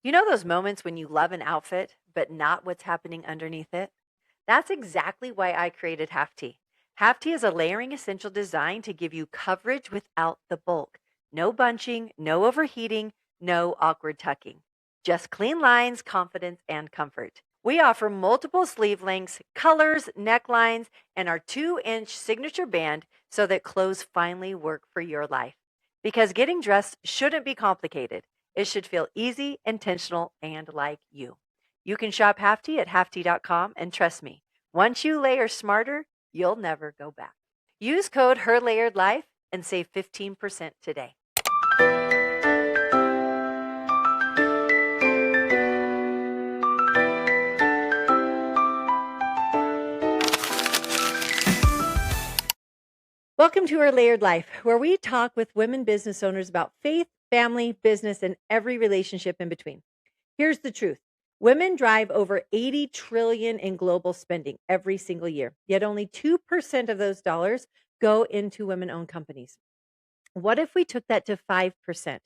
You know those moments when you love an outfit, but not what's happening underneath it? That's exactly why I created Half T. Half T is a layering essential designed to give you coverage without the bulk. No bunching, no overheating, no awkward tucking. Just clean lines, confidence, and comfort. We offer multiple sleeve lengths, colors, necklines, and our 2-inch signature band so that clothes finally work for your life. Because getting dressed shouldn't be complicated. It should feel easy, intentional, and like you. You can shop Half at halftee.com, and trust me, once you layer smarter, you'll never go back. Use code HerLayeredLife and save 15% today. Welcome to Her Layered Life, where we talk with women business owners about faith, family, business, and every relationship in between. Here's the truth. Women drive over 80 trillion in global spending every single year. Yet only 2% of those dollars go into women-owned companies. What if we took that to 5%?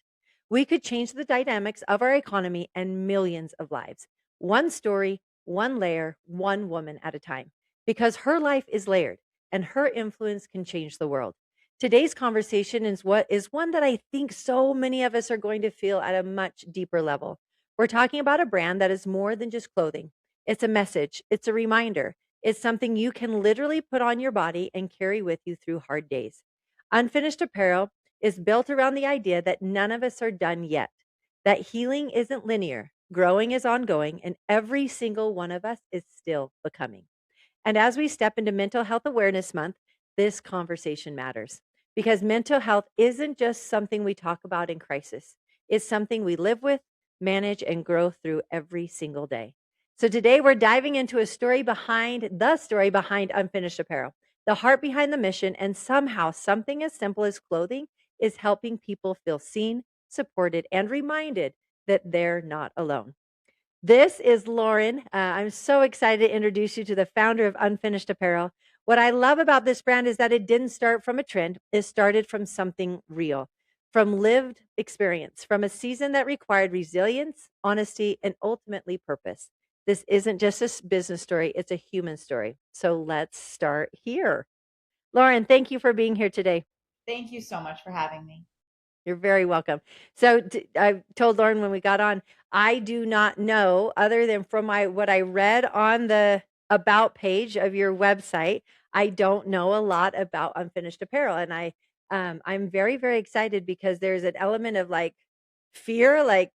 We could change the dynamics of our economy and millions of lives. One story, one layer, one woman at a time. Because her life is layered and her influence can change the world. Today's conversation is one that I think so many of us are going to feel at a much deeper level. We're talking about a brand that is more than just clothing. It's a message, it's a reminder, it's something you can literally put on your body and carry with you through hard days. Unfinished Apparel is built around the idea that none of us are done yet, that healing isn't linear, growing is ongoing, and every single one of us is still becoming. And as we step into Mental Health Awareness Month, this conversation matters because mental health isn't just something we talk about in crisis, it's something we live with, manage, and grow through every single day. So today we're diving into a story behind the story behind Unfinished Apparel, the heart behind the mission, and somehow something as simple as clothing is helping people feel seen, supported, and reminded that they're not alone. This is Lauren. I'm so excited to introduce you to the founder of Unfinished Apparel. What I love about this brand is that it didn't start from a trend, it started from something real, from lived experience, from a season that required resilience, honesty, and ultimately purpose. This isn't just a business story, it's a human story. So let's start here. Lauren, thank you for being here today. Thank you so much for having me. You're very welcome. So I told Lauren when we got on, I do not know other than from what I read on the about page of your website. I don't know a lot about Unfinished Apparel, and I'm very very excited because there's an element of like fear, like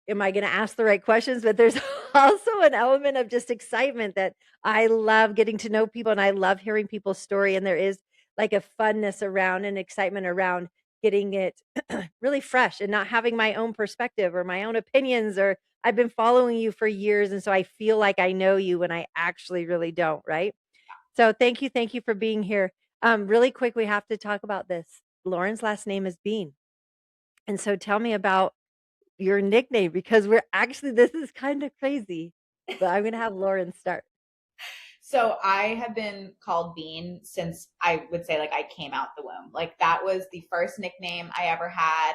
am I going to ask the right questions? But there's also an element of just excitement that I love getting to know people and I love hearing people's story, and there is like a funness around and excitement around getting it really fresh and not having my own perspective or my own opinions, or I've been following you for years and so I feel like I know you when I actually really don't, right? So thank you for being here. Really quick, we have to talk about this. Lauren's last name is Bean. And so tell me about your nickname because we're actually this is kind of crazy. But I'm going to have Lauren start. So I have been called Bean since I would say like I came out the womb. Like that was the first nickname I ever had.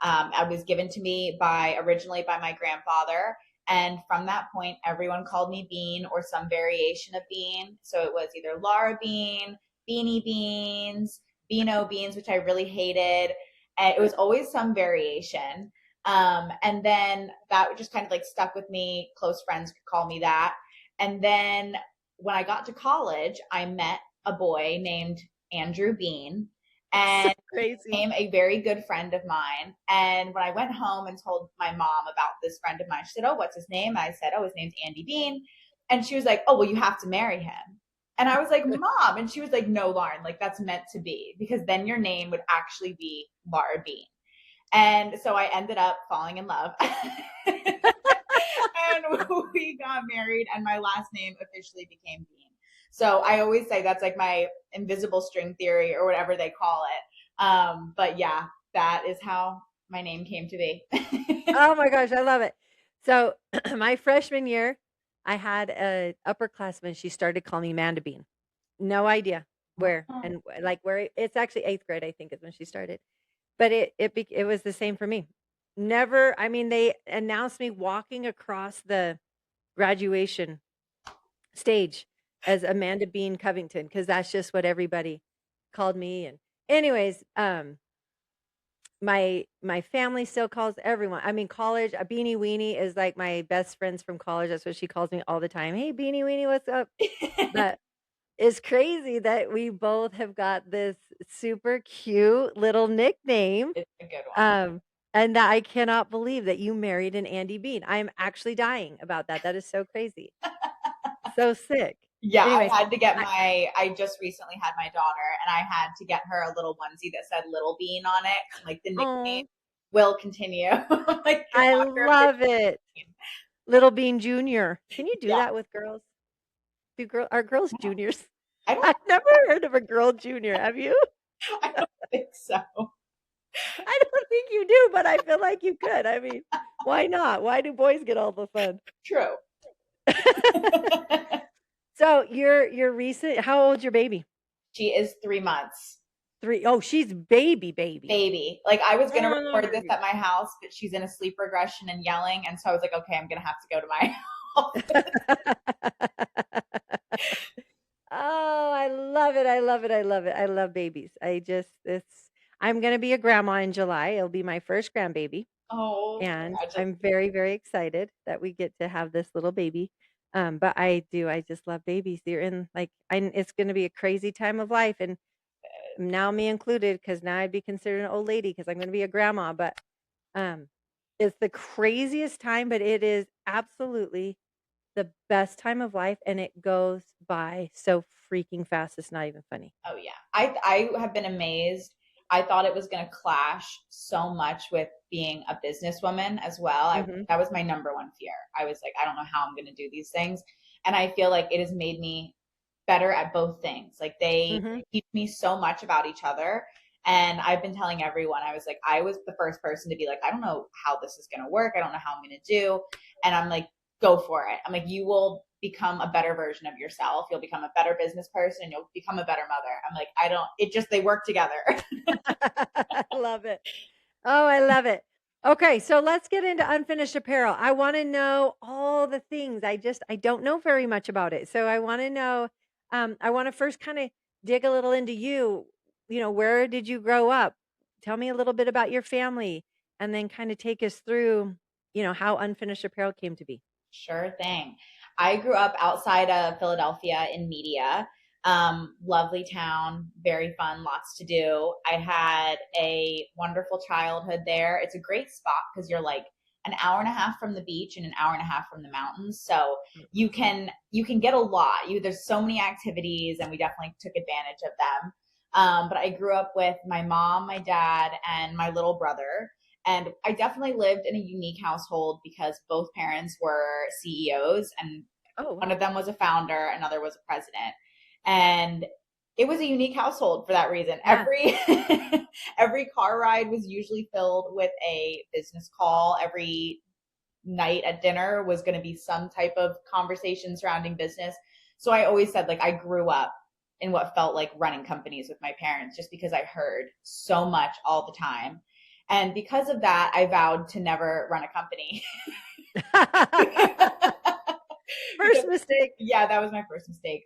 I was given to me originally by my grandfather. And from that point, everyone called me Bean or some variation of Bean. So it was either Laura Bean, Beanie Beans, Beano Beans, which I really hated. And it was always some variation. And then that just kind of like stuck with me. Close friends could call me that. And then when I got to college, I met a boy named Andrew Bean, So and he crazy. became a very good friend of mine. And when I went home and told my mom about this friend of mine, she said, "Oh, what's his name?" I said, "Oh, his name's Andy Bean." And she was like, "Oh, well, you have to marry him." And I was like, "Mom." And she was like, "No, Lauren, like that's meant to be because then your name would actually be Laura Bean." And so I ended up falling in love. And we got married, and my last name officially became Bean. So I always say that's like my invisible string theory or whatever they call it. But yeah, that is how my name came to be. Oh my gosh, I love it. So my freshman year, I had a upperclassman. She started calling me Manda Bean. No idea where and like where it's actually eighth grade, I think, is when she started. But it was the same for me. never, I mean, they announced me walking across the graduation stage as Amanda Bean Covington because that's just what everybody called me. And anyways, my family still calls everyone. I mean, college, a Beanie Weenie is like my best friends from college. That's what she calls me all the time. Hey, Beanie Weenie, what's up? But it's crazy that we both have got this super cute little nickname. It's a good one. Um, and that I cannot believe that you married an Andy Bean. I am actually dying about that. That is so crazy. So sick. Yeah, Anyways, I had to get I I just recently had my daughter and I had to get her a little onesie that said Little Bean on it. Like the nickname oh, will continue. Like you're I not sure if you're love it. Little Bean Junior. Can you do yeah. that with girls? Are girls juniors? I don't I've never heard of a girl junior. Have you? I don't think so. I don't think you do, but I feel like you could. I mean, why not? Why do boys get all the fun? True. So your recent, how old's your baby? She is 3 months. 3. Oh, she's baby. Baby. Like I was gonna record this Mm. at my house, but she's in a sleep regression and yelling, and so I was like, okay, I'm gonna have to go to my Oh, I love it. I love it. I love it. I love babies. I'm gonna be a grandma in July. It'll be my first grandbaby. Oh, And congratulations. I'm very, very excited that we get to have this little baby. But I just love babies. They're in like, it's going to be a crazy time of life. And now me included, because now I'd be considered an old lady because I'm going to be a grandma. But um, it's the craziest time, but it is absolutely the best time of life. And it goes by so freaking fast. It's not even funny. Oh yeah. I have been amazed. I thought it was going to clash so much with being a businesswoman as well. Hmm. That was my number one fear. I was like, I don't know how I'm going to do these things. And I feel like it has made me better at both things. Like they Hmm. teach me so much about each other. And I've been telling everyone, I was like, I was the first person to be like, I don't know how this is going to work. I don't know how I'm going to do. And I'm like, go for it. I'm like, you will become a better version of yourself. You'll become a better business person. You'll become a better mother. I'm like, I don't, it just, they work together. I love it. Oh, I love it. Okay, so let's get into Unfinished Apparel. I want to know all the things. I don't know very much about it. So I want to know, I want to first kind of dig a little into you. You know, where did you grow up? Tell me a little bit about your family and then kind of take us through, how Unfinished Apparel came to be. Sure thing. I grew up outside of Philadelphia in media. Lovely town, very fun, lots to do. I had a wonderful childhood there. It's a great spot because you're like an hour and a half from the beach and an hour and a half from the mountains. So you can get a lot. There's so many activities and we definitely took advantage of them. But I grew up with my mom, my dad, and my little brother. And I definitely lived in a unique household because both parents were CEOs and Oh, one wow. of them was a founder, another was a president. And it was a unique household for that reason. Yeah. Every car ride was usually filled with a business call. Every night at dinner was going to be some type of conversation surrounding business. So I always said like I grew up in what felt like running companies with my parents just because I heard so much all the time. And because of that, I vowed to never run a company. Because First mistake. yeah, that was my first mistake.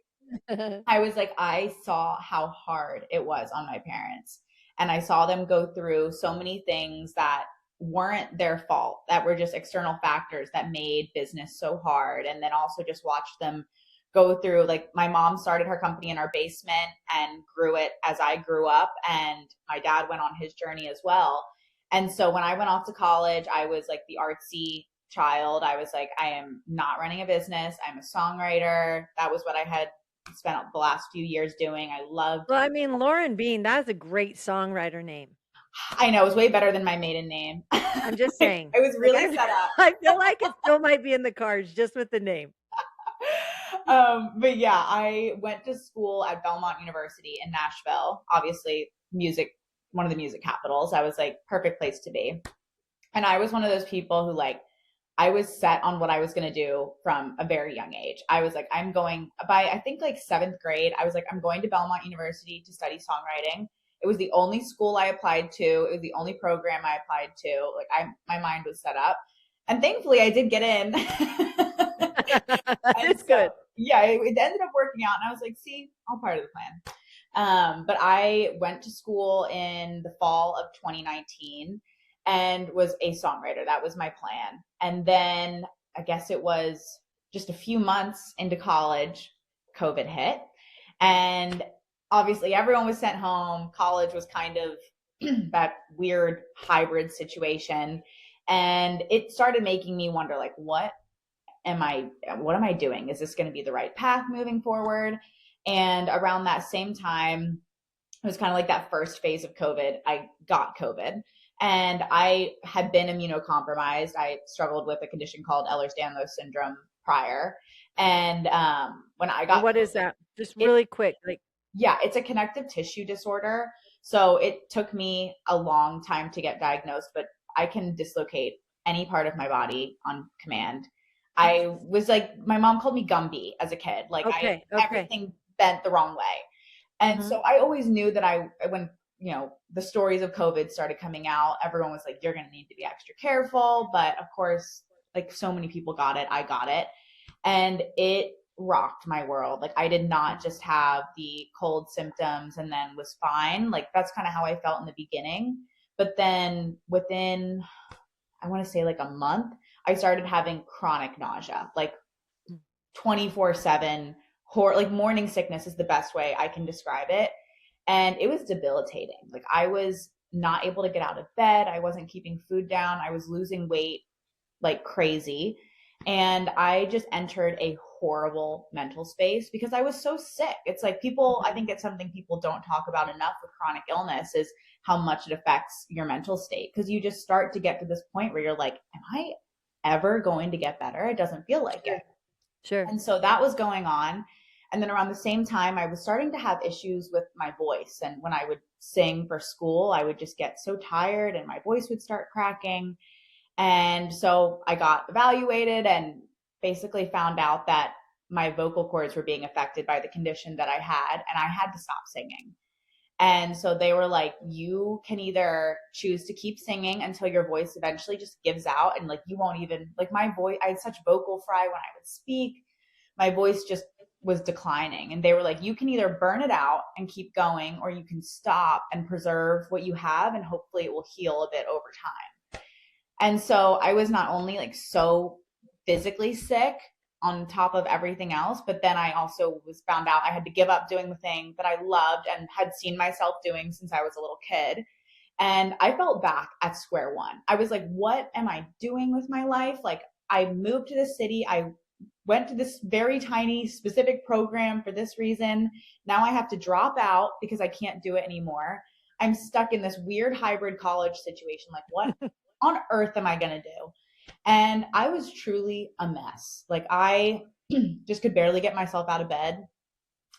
I was like, I saw how hard it was on my parents. And I saw them go through so many things that weren't their fault, that were just external factors that made business so hard. And then also just watch them go through, like, my mom started her company in our basement and grew it as I grew up. And my dad went on his journey as well. And so when I went off to college, I was like the artsy child. I was like, I am not running a business. I'm a songwriter. That was what I had spent the last few years doing. I loved. Well, I mean, Lauren Bean, that's a great songwriter name. I know it was way better than my maiden name. I'm just It saying. was Like, really set up. I feel like it still might be in the cards just with the name. But yeah, I went to school at Belmont University in Nashville. Obviously, music, one of the music capitals. I was like, perfect place to be. And I was one of those people who like I was set on what I was going to do from a very young age. I was like, I'm going by, I think like seventh grade, I was like, I'm going to Belmont University to study songwriting. It was the only school I applied to. It was the only program I applied to. Like my mind was set up. And thankfully I did get in. And It's so, good. yeah, it ended up working out. And I was like, see, all part of the plan. But I went to school in the fall of 2019 and was a songwriter. That was my plan. And then I guess it was just a few months into college, COVID hit. And obviously everyone was sent home. College was kind of that weird hybrid situation. And it started making me wonder, like, what am I doing? Is this going to be the right path moving forward? And around that same time, it was kind of like that first phase of COVID. I got COVID and I had been immunocompromised. I struggled with a condition called Ehlers-Danlos syndrome prior. And when I got What is COVID, that? Just it, really quick. Like, yeah, it's a connective tissue disorder. So it took me a long time to get diagnosed, but I can dislocate any part of my body on command. I was like, my mom called me Gumby as a kid. Like okay, okay. everything bent the wrong way. And Hmm. so I always knew that when, the stories of COVID started coming out, everyone was like, you're going to need to be extra careful. But of course, like so many people got it, I got it. And it rocked my world. Like I did not just have the cold symptoms and then was fine. Like that's kind of how I felt in the beginning. But then within, I want to say like a month, I started having chronic nausea, like 24/7 horror, like morning sickness is the best way I can describe it. And it was debilitating. Like I was not able to get out of bed. I wasn't keeping food down. I was losing weight like crazy. And I just entered a horrible mental space because I was so sick. It's like I think it's something people don't talk about enough with chronic illness is how much it affects your mental state. Because you just start to get to this point where you're like, am I ever going to get better? It doesn't feel like it. Sure. Sure. And so that was going on. And then around the same time, I was starting to have issues with my voice. And when I would sing for school, I would just get so tired and my voice would start cracking. And so I got evaluated and basically found out that my vocal cords were being affected by the condition that I had, and I had to stop singing. And so they were like, you can either choose to keep singing until your voice eventually just gives out. And like, you won't even, like, my voice, I had such vocal fry when I would speak. My voice just was declining. And they were like, you can either burn it out and keep going, or you can stop and preserve what you have. And hopefully it will heal a bit over time. And so I was not only like so physically sick on top of everything else, but then I also was found out I had to give up doing the thing that I loved and had seen myself doing since I was a little kid. And I felt back at square one. I was like, what am I doing with my life? Like, I moved to this city. I went to this very tiny specific program for this reason. Now I have to drop out because I can't do it anymore. I'm stuck in this weird hybrid college situation. Like, what on earth am I going to do? And I was truly a mess. Like, I just could barely get myself out of bed.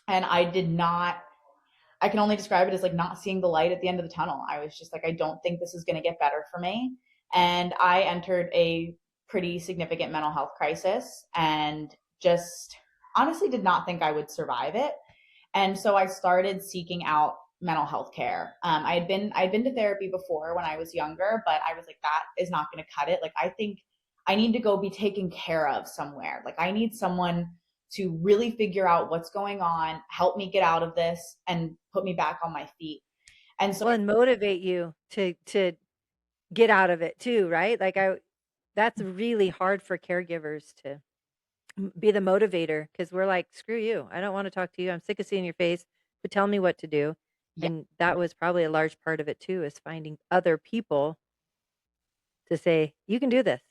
And I can only describe it as like not seeing the light at the end of the tunnel. I was just like, I don't think this is going to get better for me. And I entered a pretty significant mental health crisis and just honestly did not think I would survive it. And so I started seeking out mental health care. I'd been to therapy before when I was younger, but I was like, that is not going to cut it. Like, I think I need to go be taken care of somewhere. Like, I need someone to really figure out what's going on, help me get out of this, and put me back on my feet. And so, Well, and motivate you to get out of it too, right? That's really hard for caregivers to be the motivator because we're like, screw you. I don't want to talk to you. I'm sick of seeing your face, but tell me what to do. yeah. And that was probably a large part of it too, is finding other people to say, you can do this.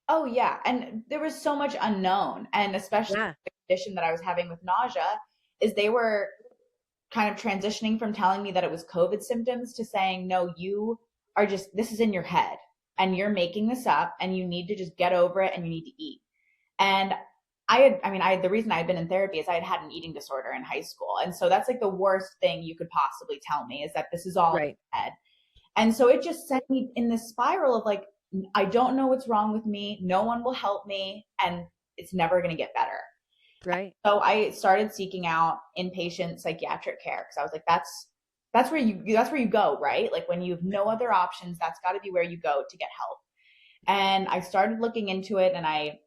Oh, yeah. And there was so much unknown. And especially Yeah. the condition that I was having with nausea, is they were kind of transitioning from telling me that it was COVID symptoms to saying, no, you are just, this is in your head and you're making this up and you need to just get over it and you need to eat. And the reason I had been in therapy is I had had an eating disorder in high school. And so that's like the worst thing you could possibly tell me, is that this is all in Right. your head. And so it just sent me in this spiral of like, I don't know what's wrong with me. No one will help me. And it's never going to get better. Right. So I started seeking out inpatient psychiatric care because I was like, that's that's where you go, right? Like when you have no other options, that's got to be where you go to get help. And I started looking into it, and I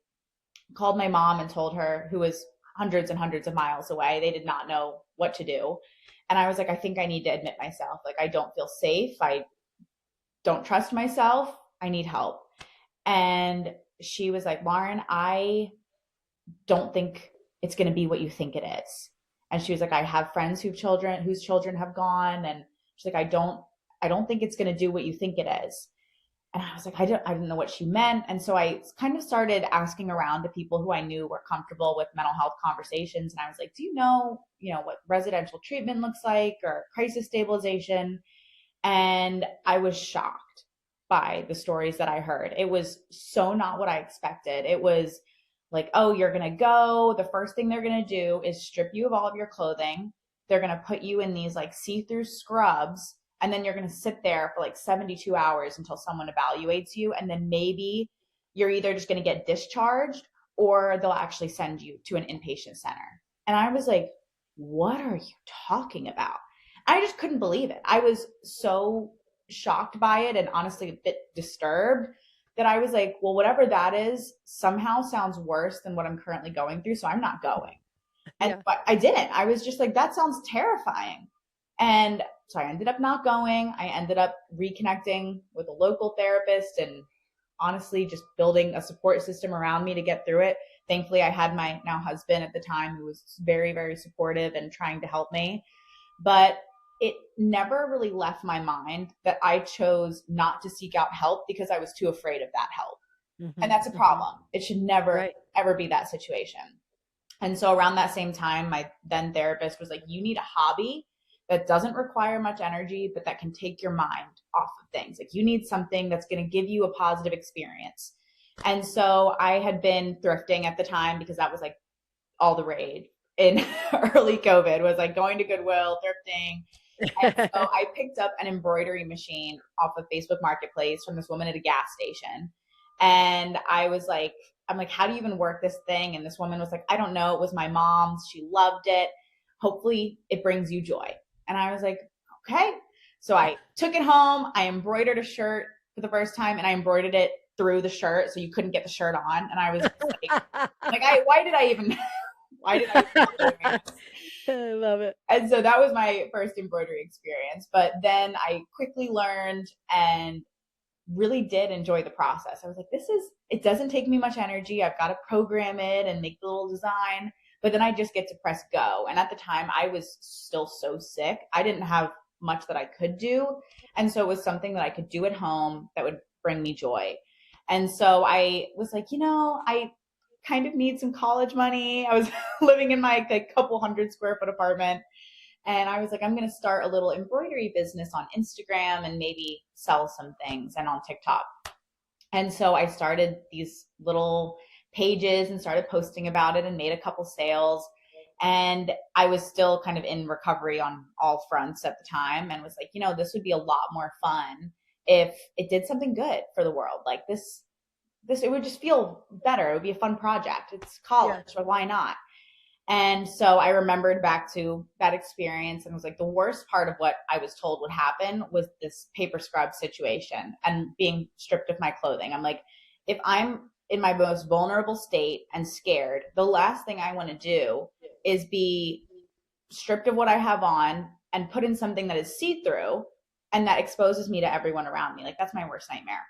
called my mom and told her, who was hundreds and hundreds of miles away. They did not know what to do. And I was like, I think I need to admit myself. Like, I don't feel safe. I don't trust myself. I need help. And she was like, Lauren, I don't think it's going to be what you think it is. And she was like, I have friends whose children have gone. And she's like, I don't think it's going to do what you think it is. And I was like, I didn't know what she meant. And so I kind of started asking around to people who I knew were comfortable with mental health conversations. And I was like, do you know, what residential treatment looks like, or crisis stabilization? And I was shocked by the stories that I heard. It was so not what I expected. It was like, oh, you're going to go. The first thing they're going to do is strip you of all of your clothing. They're going to put you in these like see-through scrubs. And then you're going to sit there for like 72 hours until someone evaluates you. And then maybe you're either just going to get discharged, or they'll actually send you to an inpatient center. And I was like, what are you talking about? I just couldn't believe it. I was so shocked by it, and honestly a bit disturbed, that I was like, well, whatever that is somehow sounds worse than what I'm currently going through. So I'm not going. And but I didn't. I was just like, that sounds terrifying. And so I ended up not going. I ended up reconnecting with a local therapist, and honestly just building a support system around me to get through it. Thankfully, I had my now husband at the time, who was very, very supportive and trying to help me. But it never really left my mind that I chose not to seek out help because I was too afraid of that help. Mm-hmm. And that's a problem. It should never, ever be that situation. And so around that same time, my then therapist was like, you need a hobby that doesn't require much energy, but that can take your mind off of things. Like, you need something that's going to give you a positive experience. And so I had been thrifting at the time, because that was like all the rage in early COVID, was like going to Goodwill, thrifting. And so I picked up an embroidery machine off of Facebook Marketplace from this woman at a gas station. And I was like, I'm like, how do you even work this thing? And this woman was like, I don't know. It was my mom's. She loved it. Hopefully it brings you joy. And I was like, okay. So I took it home. I embroidered a shirt for the first time, and I embroidered it through the shirt, so you couldn't get the shirt on. And I was like, why did I even I love it. And so that was my first embroidery experience. But then I quickly learned and really did enjoy the process. I was like, it doesn't take me much energy. I've got to program it and make the little design, but then I just get to press go. And at the time, I was still so sick. I didn't have much that I could do. And so it was something that I could do at home that would bring me joy. And so I was like, I kind of need some college money. I was living in my couple 100 square foot apartment. And I was like, I'm going to start a little embroidery business on Instagram and maybe sell some things, and on TikTok. And so I started these little pages and started posting about it, and made a couple sales. And I was still kind of in recovery on all fronts at the time, and was like, this would be a lot more fun if it did something good for the world. Like this, it would just feel better. It would be a fun project. It's college, so why not? And so I remembered back to that experience, and was like, the worst part of what I was told would happen was this paper scrub situation and being stripped of my clothing. I'm like, if I'm in my most vulnerable state and scared, the last thing I want to do is be stripped of what I have on and put in something that is see-through and that exposes me to everyone around me. Like, that's my worst nightmare.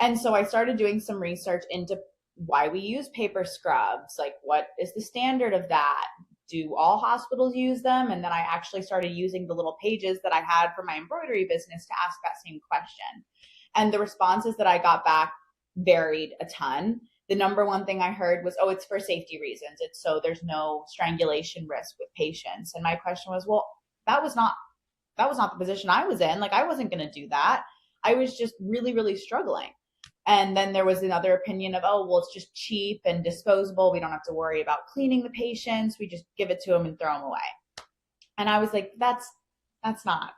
And so I started doing some research into why we use paper scrubs. Like, what is the standard of that? Do all hospitals use them? And then I actually started using the little pages that I had for my embroidery business to ask that same question. And the responses that I got back varied a ton. The number one thing I heard was, oh, it's for safety reasons. It's so there's no strangulation risk with patients. And my question was, well, that was not the position I was in. Like, I wasn't going to do that. I was just really, really struggling. And then there was another opinion of, oh, well, it's just cheap and disposable. We don't have to worry about cleaning the patients. We just give it to them and throw them away. And I was like, that's not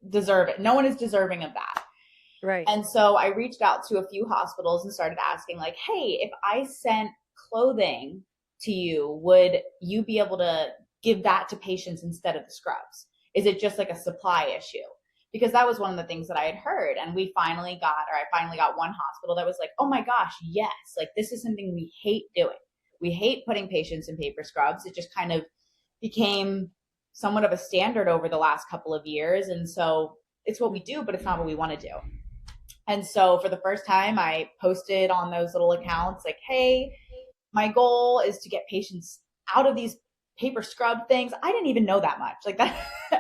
deserving. No one is deserving of that. Right. And so I reached out to a few hospitals and started asking, like, hey, if I sent clothing to you, would you be able to give that to patients instead of the scrubs? Is it just like a supply issue? Because that was one of the things that I had heard. And I finally got one hospital that was like, oh my gosh, yes, like this is something we hate doing. We hate putting patients in paper scrubs. It just kind of became somewhat of a standard over the last couple of years. And so it's what we do, but it's not what we want to do. And so for the first time, I posted on those little accounts like, hey, my goal is to get patients out of these paper scrub things. I didn't even know that much. Like that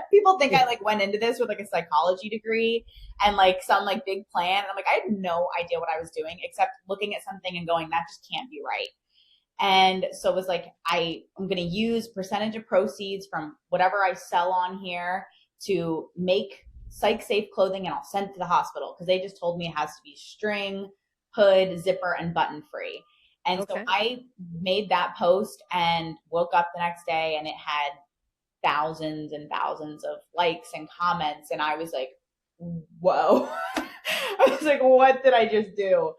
people think I like went into this with like a psychology degree and like some like big plan. And I'm like, I had no idea what I was doing except looking at something and going, that just can't be right. And so it was like, I'm going to use percentage of proceeds from whatever I sell on here to make psych safe clothing, and I'll send it to the hospital because they just told me it has to be string, hood, zipper, and button free. And so Okay. I made that post and woke up the next day and it had thousands and thousands of likes and comments. And I was like, whoa. I was like, what did I just do?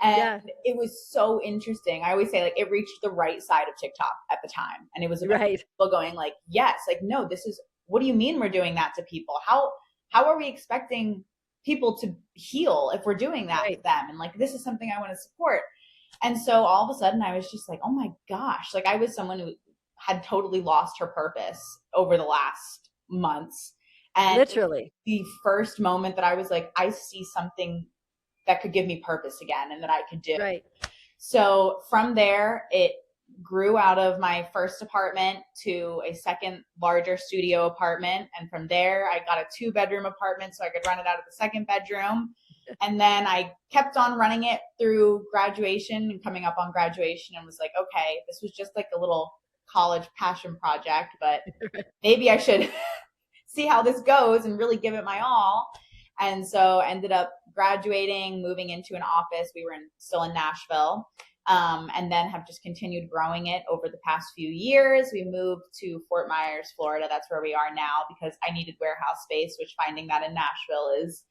And Yeah. it was so interesting. I always say like it reached the right side of TikTok at the time. And it was about Right. people going like, yes, like, no, this is, what do you mean we're doing that to people? How are we expecting people to heal if we're doing that to Right. them? And like, this is something I want to support. And so all of a sudden I was just like, oh my gosh, like I was someone who had totally lost her purpose over the last months. And Literally. the first moment that I was like, I see something that could give me purpose again and that I could do. Right. So from there, it grew out of my first apartment to a second larger studio apartment. And from there, I got a 2-bedroom apartment so I could rent it out of the second bedroom. And then I kept on running it through graduation and coming up on graduation and was like, okay, this was just like a little college passion project, but maybe I should see how this goes and really give it my all. And so ended up graduating, moving into an office. We were still in Nashville, and then have just continued growing it over the past few years. We moved to Fort Myers, Florida. That's where we are now because I needed warehouse space, which finding that in Nashville is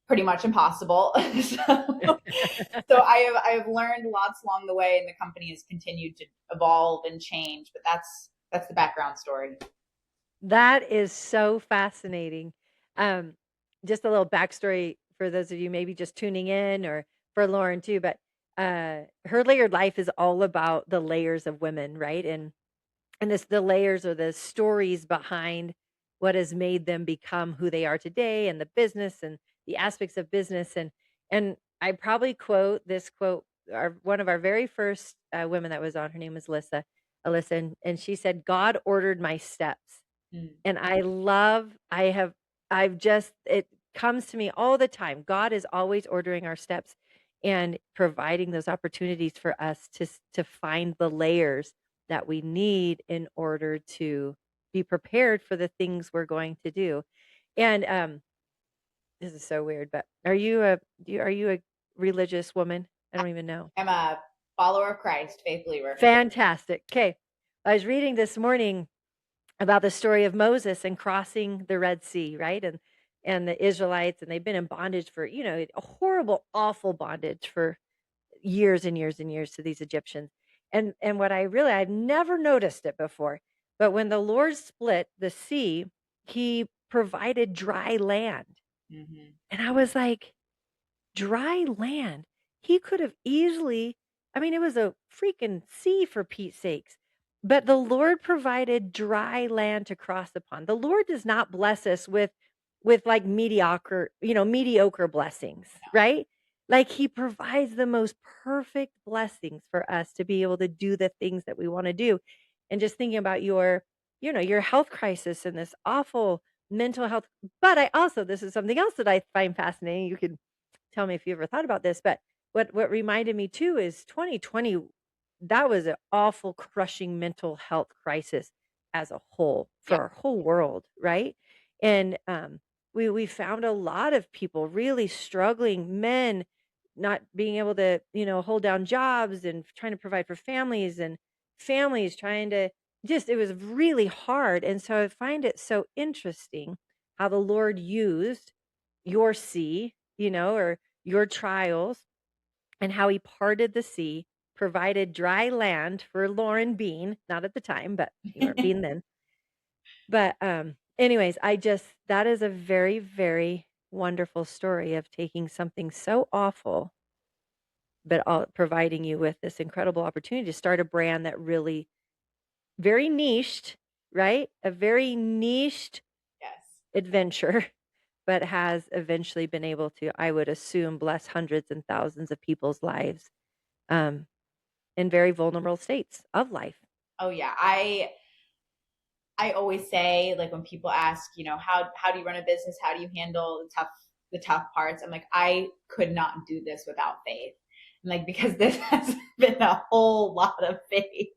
pretty much impossible. So I have learned lots along the way, and the company has continued to evolve and change. But that's the background story. That is so fascinating. Um, just a little backstory for those of you maybe just tuning in, or for Lauren too, but her layered life is all about the layers of women, right? And this the layers or the stories behind what has made them become who they are today, and the business and the aspects of business. And I probably quote this quote, one of our very first women that was on, her name was Alyssa, and she said, God ordered my steps. Mm. And I've just, it comes to me all the time. God is always ordering our steps and providing those opportunities for us to find the layers that we need in order to be prepared for the things we're going to do. And this is so weird, but are you a religious woman? I don't even know. I'm a follower of Christ, faith believer. Fantastic. Okay. I was reading this morning about the story of Moses and crossing the Red Sea, right? And the Israelites, and they've been in bondage for, a horrible, awful bondage for years and years and years to these Egyptians. And what I really, I'd never noticed it before, but when the Lord split the sea, he provided dry land. Mm-hmm. And I was like, dry land. He could have easily, I mean, it was a freaking sea for Pete's sakes. But the Lord provided dry land to cross upon. The Lord does not bless us with like mediocre blessings, right? Like he provides the most perfect blessings for us to be able to do the things that we want to do. And just thinking about your health crisis and this awful mental health. But I also, this is something else that I find fascinating. You can tell me if you ever thought about this, but what reminded me too is 2020, that was an awful crushing mental health crisis as a whole for Yeah. our whole world, right? And we found a lot of people really struggling, men not being able to, hold down jobs and trying to provide for families, and families trying to just, it was really hard. And so I find it so interesting how the Lord used your sea, or your trials, and how he parted the sea, provided dry land for Lauren Bean, not at the time, but you weren't Bean then. But Anyways, that is a very, very wonderful story of taking something so awful, but providing you with this incredible opportunity to start a brand that really very niched, right? A very niched Yes. adventure, but has eventually been able to, I would assume, bless hundreds and thousands of people's lives um, in very vulnerable states of life. Oh yeah. I always say, like, when people ask, how do you run a business? How do you handle the tough parts? I'm like, I could not do this without faith. I'm like, because this has been a whole lot of faith.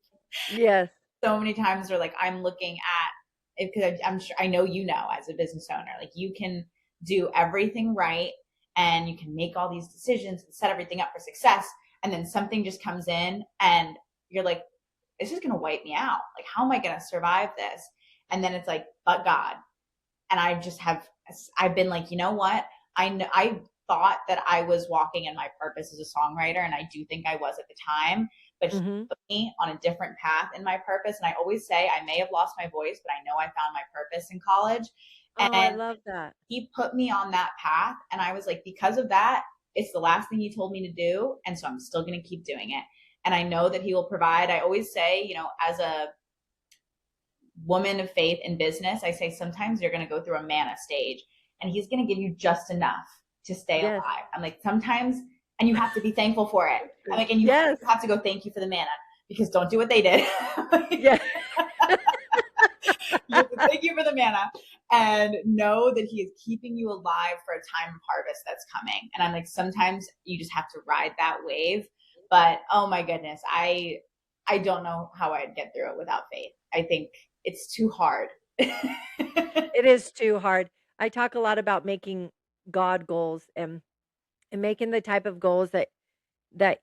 Yes. So many times where, like, I'm looking at, because I'm sure, I know, as a business owner, like, you can do everything right and you can make all these decisions and set everything up for success, and then something just comes in and you're like, this is going to wipe me out. Like, how am I going to survive this? And then it's like, but God. And I've been like, you know what? I thought that I was walking in my purpose as a songwriter, and I do think I was at the time, but he Hmm. put me on a different path in my purpose. And I always say, I may have lost my voice, but I know I found my purpose in college. Oh, I And love that. he put me on that path. And I was like, because of that, it's the last thing he told me to do. And so I'm still going to keep doing it. And I know that he will provide. I always say, as a woman of faith in business, I say sometimes you're going to go through a manna stage, and he's going to give you just enough to stay Yes. alive. I'm like, sometimes, and you have to be thankful for it. I'm like, and you Yes. have to go, thank you for the manna, because don't do what they did. Yeah. You have to thank you for the manna and know that he is keeping you alive for a time of harvest that's coming. And I'm like, sometimes you just have to ride that wave. But oh my goodness, I don't know how I'd get through it without faith. I think it's too hard. It is too hard. I talk a lot about making God goals and making the type of goals that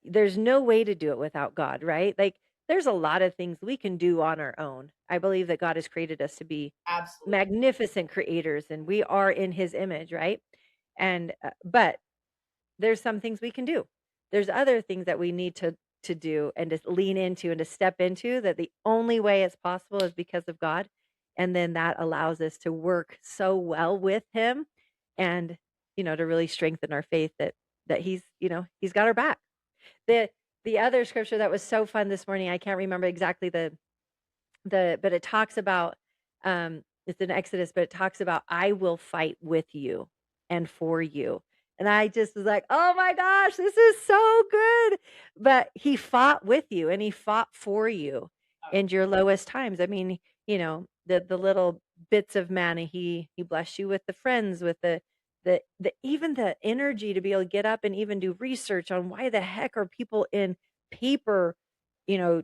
there's no way to do it without God, right? Like there's a lot of things we can do on our own. I believe that God has created us to be Absolutely. magnificent creators and we are in his image, right? And but there's some things we can do. There's other things that we need to do and to lean into and to step into that the only way it's possible is because of God. And then that allows us to work so well with him and to really strengthen our faith that he's got our back. The the other scripture that was so fun this morning, I can't remember exactly the but it talks about it's in Exodus, but it talks about I will fight with you and for you. And I just was like, "Oh my gosh, this is so good." But he fought with you and he fought for you in your lowest times. I mean, the little bits of manna he blessed you with the friends with the even the energy to be able to get up and even do research on why the heck are people in paper, you know,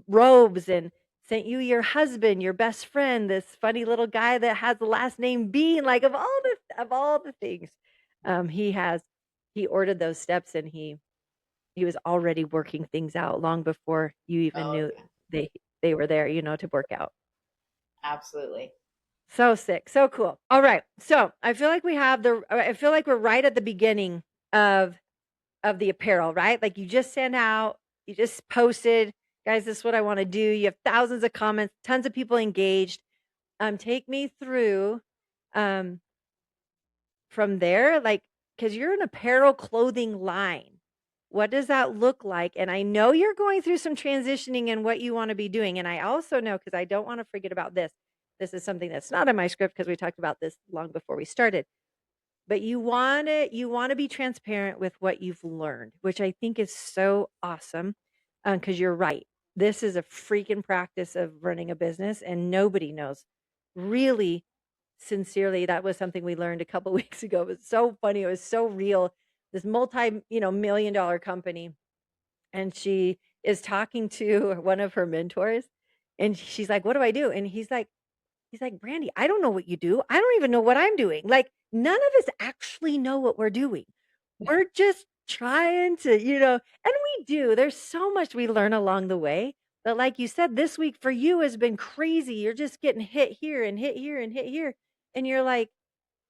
robes and sent you your husband, your best friend, this funny little guy that has the last name Bean, like of all the things. He has he ordered those steps and he was already working things out long before you even Oh knew yeah, they they were there, to work out. absolutely. So sick, so cool. All right. So I feel like we're right at the beginning of the apparel, right? Like you just sent out, you just posted, guys, this is what I want to do. You have thousands of comments, tons of people engaged. Take me through um from there, like, because you're an apparel clothing line. What does that look like? And I know you're going through some transitioning in what you want to be doing. And I also know, because I don't want to forget about this. This is something that's not in my script because we talked about this long before we started, but you want to be transparent with what you've learned, which I think is so awesome. Because you're right. This is a freaking practice of running a business, and nobody knows really sincerely. That was something we learned a couple weeks ago. It was so funny. It was so real. This $multi-million company, and she is talking to one of her mentors, and she's like, "What do I do?" And he's like, "Brandy, I don't know what you do. I don't even know what I'm doing." Like, none of us actually know what we're doing. No. We're just trying to, and we do. There's so much we learn along the way. But like you said, this week for you has been crazy. You're just getting hit here and hit here and hit here. And you're like,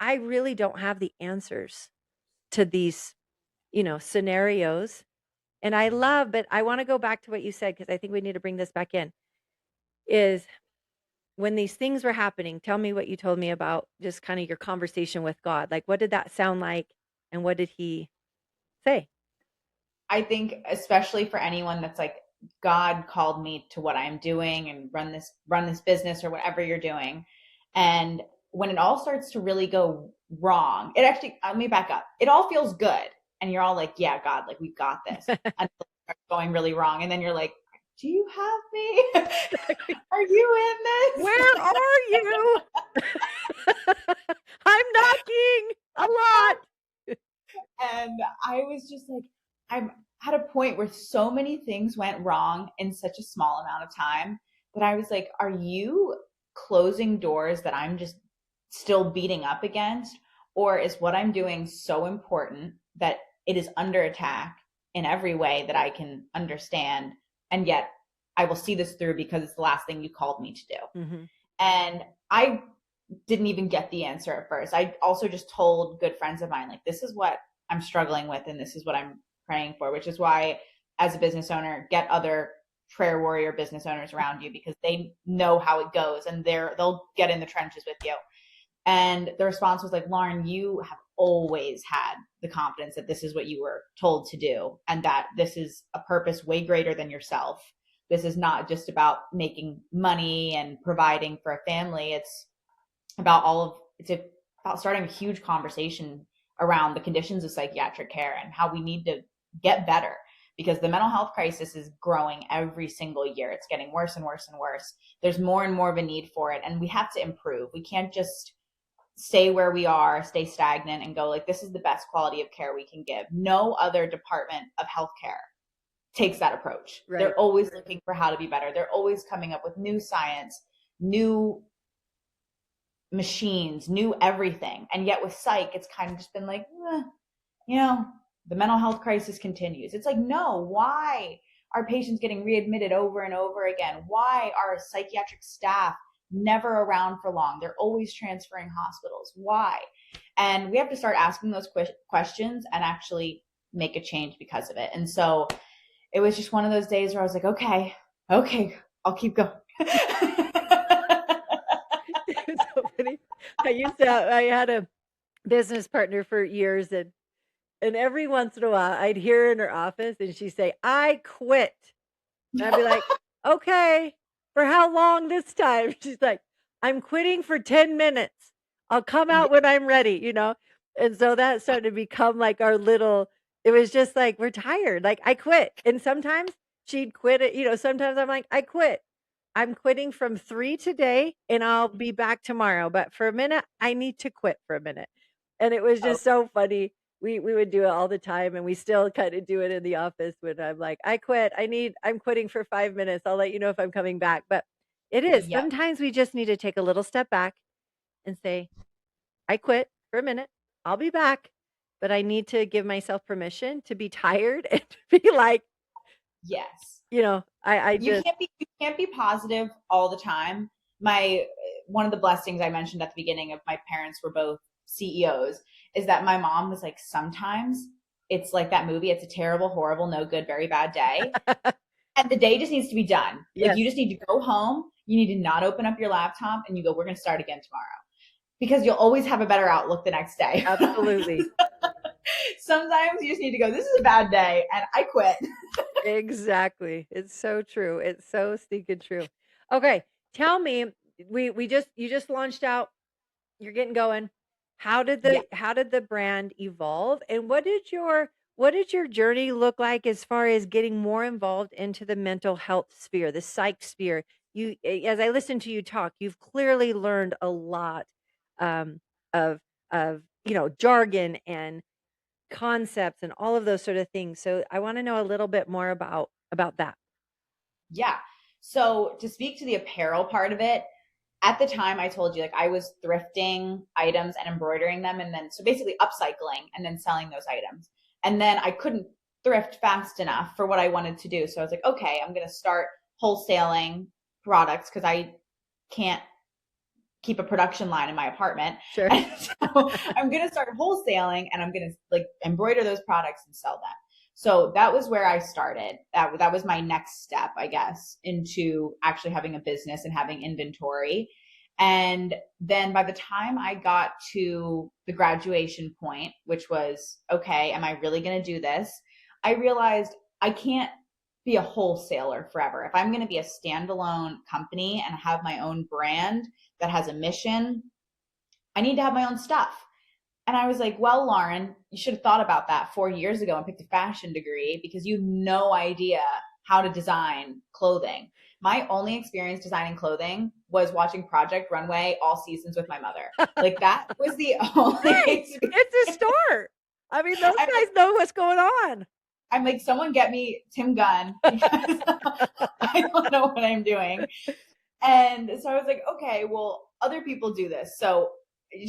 I really don't have the answers to these, scenarios. And but I want to go back to what you said because I think we need to bring this back in. Is when these things were happening, tell me what you told me about just kind of your conversation with God. Like, what did that sound like? And what did he say? I think especially for anyone that's like, God called me to what I'm doing and run this business or whatever you're doing. And when it all starts to really go wrong, it actually, let me back up. It all feels good. And you're all like, yeah, God, like we've got this. Until it starts going really wrong. And then you're like, do you have me? Are you in this? Where are you? I'm knocking a lot. And I was just like, I'm at a point where so many things went wrong in such a small amount of time that I was like, are you closing doors that I'm just still beating up against? Or is what I'm doing so important that it is under attack in every way that I can understand? And yet I will see this through because it's the last thing you called me to do. Mm-hmm. And I didn't even get the answer at first. I also just told good friends of mine, like, this is what I'm struggling with and this is what I'm praying for, which is why as a business owner, get other prayer warrior business owners around you because they know how it goes and they'll get in the trenches with you. And the response was like, Lauren, you have always had the confidence that this is what you were told to do and that this is a purpose way greater than yourself. This is not just about making money and providing for a family. It's about starting a huge conversation around the conditions of psychiatric care and how we need to get better because the mental health crisis is growing every single year. It's getting worse and worse and worse. There's more and more of a need for it, and we have to improve. We can't just stay where we are, stay stagnant, and go like, this is the best quality of care we can give. No other department of healthcare takes that approach. Right. They're always looking for how to be better. They're always coming up with new science, new machines, new everything. And yet with psych, it's kind of just been like, the mental health crisis continues. It's like, no, why are patients getting readmitted over and over again? Why are psychiatric staff never around for long? They're always transferring hospitals. Why? And we have to start asking those questions and actually make a change because of it. And so it was just one of those days where I was like, okay, I'll keep going. It's so funny. I had a business partner for years, and every once in a while I'd hear her in her office and she'd say, I quit. And I'd be like, okay, for how long this time? She's like, I'm quitting for 10 minutes. I'll come out when I'm ready. And so that started to become like it was just like, we're tired. Like, I quit. And sometimes she'd quit it. Sometimes I'm like, I quit. I'm quitting from 3 today and I'll be back tomorrow. But for a minute, I need to quit for a minute. And it was just so funny. We would do it all the time and we still kind of do it in the office when I'm like, I quit. I'm quitting for 5 minutes. I'll let you know if I'm coming back. But it is. Yep. Sometimes we just need to take a little step back and say, I quit for a minute. I'll be back. But I need to give myself permission to be tired and to be like, yes. I just You can't be positive all the time. One of the blessings I mentioned at the beginning of my parents were both CEOs is that my mom was like, sometimes it's like that movie, it's a terrible, horrible, no good, very bad day. And the day just needs to be done. Yes. Like you just need to go home. You need to not open up your laptop and you go, we're going to start again tomorrow. Because you'll always have a better outlook the next day. Absolutely. Sometimes you just need to go, this is a bad day and I quit. Exactly. It's so true. It's so stinking true. Okay, tell me, you just launched out. You're getting going. Yeah. How did the brand evolve, and what did your journey look like as far as getting more involved into the mental health sphere, the psych sphere? As I listen to you talk, you've clearly learned a lot um, of jargon and concepts and all of those sort of things. So I want to know a little bit more about that. Yeah. So to speak to the apparel part of it, at the time I told you, like I was thrifting items and embroidering them and then so basically upcycling and then selling those items. And then I couldn't thrift fast enough for what I wanted to do. So I was like, okay, I'm going to start wholesaling products because I can't keep a production line in my apartment. Sure. And so I'm going to start wholesaling and I'm going to like embroider those products and sell them. So that was where I started. That was my next step, I guess, into actually having a business and having inventory. And then by the time I got to the graduation point, which was, okay, am I really going to do this? I realized I can't be a wholesaler forever. If I'm going to be a standalone company and have my own brand that has a mission, I need to have my own stuff. And I was like, well, Lauren, you should have thought about that 4 years ago and picked a fashion degree because you have no idea how to design clothing. My only experience designing clothing was watching Project Runway all seasons with my mother. Like that was the only Hey, experience. it's a store. I mean, those I'm guys like, know what's going on. I'm like, someone get me Tim Gunn because I don't know what I'm doing. And so I was like, okay, well, other people do this. So